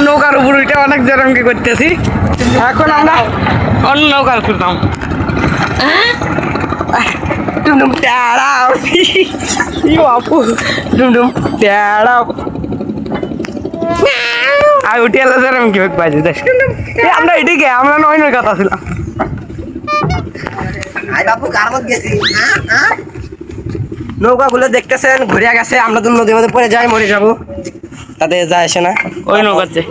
নৌকার উপর উঠে অনেক জরঙ্গি করতেছি। এখন আমরা অন্য নৌকার খুঁজতাম। ডুমডুম টেড়াও বাপু, ডুমডুম টেড়াও আর উঠে এলো জরঙ্গি বাজে দেখ। আমরা এদিকে আমরা অন্য কথা ছিলাম। নৌকা গুলো দেখতেছেন ঘুরে গেছে, আমরা তো নদীর মধ্যে পড়ে যাই, মরে যাবো, তাতে যায় আসে না। ওই নৌকাতে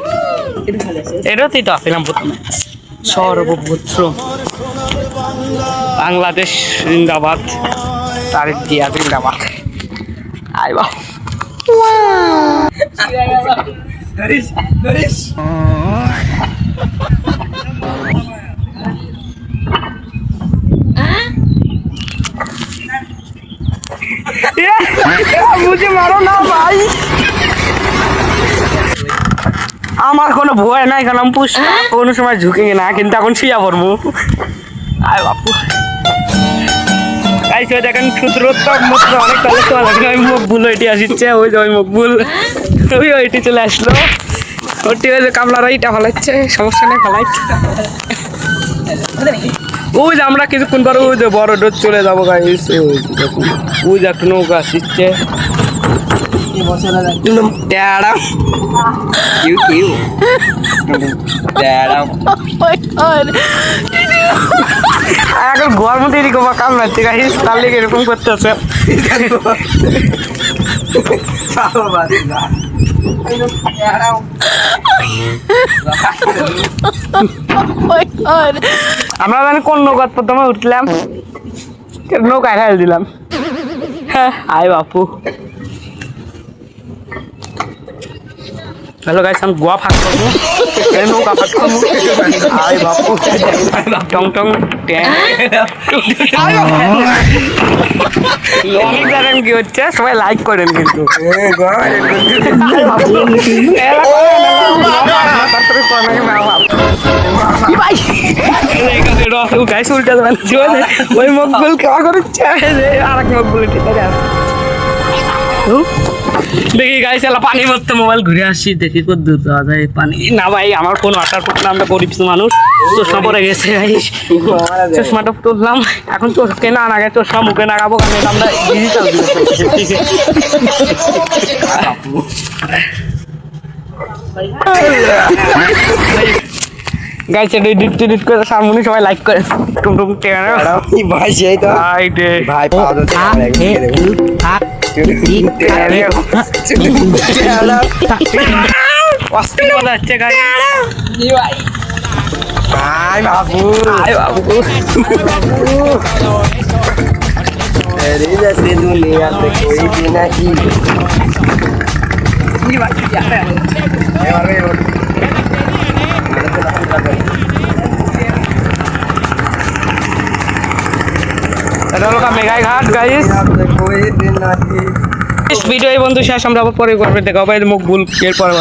এটাতেই তো আসছিলাম প্রথমে। সর্বপুত্র বাংলাদেশ জিন্দাবাদ, তারেক জিয়া জিন্দাবাদ। আই বাপ মুঝে মারো না ভাই, আমার কোনো ভয় নাই, কারণ আমি পুষ্পা কোনো সময় ঝুঁকে না, কিন্তু এখন শুয়া পড়বো। আয় বাপু এই দেখেন ক্ষুদ্রতম মাত্র অনেক আমি মকবুল ওইটি আসছে, ওই যে ওই মকবুল ওই ওইটি চলে আসলো, ওইটি ওই যে কামলারা ইটা ফেলাচ্ছে, সমস্যা নেই ফেলাইছে। ওই যে আমরা কিছুক্ষণ পরে ওই যে বড় ডোজ চলে যাবো গাইস, ওই যে একটা নৌকা আসছে। এখন গরম দেরি করবো কাম লাগছে গাইস, তার লেগে এরকম করতেছে। আমরা জানি কোন নৌকার প্রথমে উঠলাম, নৌকায় ঢাল দিলাম। হ্যাঁ আয় বাপু। হ্যালো গাইস, আমি গোয়া ফাঁক করবো, নৌকা ফাঁক করবো। আয় বাপু টং টং অনেক জানেন কি হচ্ছে, সবাই লাইক করেন কিন্তু। ওই মকবুল কেমন করছে, আর এক মকবুল দেখি গাইস এলা পানি মরতে মোবাইল ঘুরে আসছি, দেখি কত দূর যাওয়া যায় পানি। না ভাই আমার কোনো ওয়াটার প্রুফ না, আমরা গরিব মানুষ, চশমা পরে গেছে গাইস, চশমাটা তুললাম, এখন চোখকে না আগে চশমা মুখে নাগাবো, কারণ আমরা ডিজিটাল গাইস এডিট টিডিট করে সামনে সবাই লাইক করে টুমটুম টেরা ভাই, সেই তো ভাই পাওয়া जैसे दुनिया में कोई भी नहीं। মেঘাই ঘাট গাইস, ভিডিও এই বন্ধু শেষ, আমরা পরে করবে দেখা হবে, মুখ ভুল এর পরে